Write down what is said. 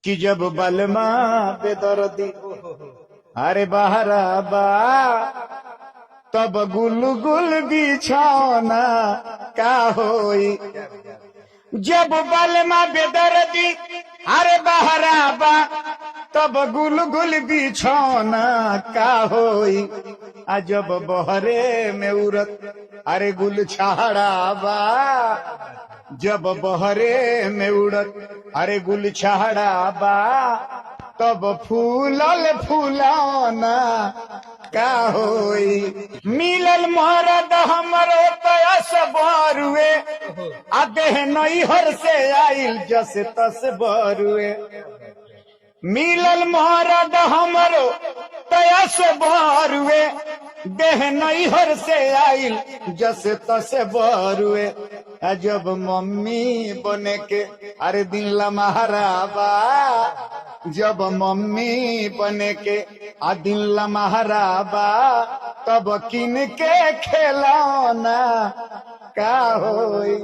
कि जब बलमा बेदर्दी अरे बहरा बा तब गुल गुल बिछौना का होई। जब बलमा बेदर्दी अरे बहरा बा तब गुल गुल बिछौना का होई। आ जब बहरे में उड़त अरे गुल छाड़ा बा, जब बहरे में उड़त अरे गुल छाड़ा बा तब फूलल फूलौना का होई। मिलल मरद हमरो तयस बरुए आ देह नैहर से आइल जस तस बरुए। मिलल मरद हमरो तयस बरुए देह नैहर से आइल जस तस बरुए। जब मम्मी बने के अरे दिन लमहरा बा, जब मम्मी बने के आ दिन लमहरा बा तब किन के खिलौना का होई।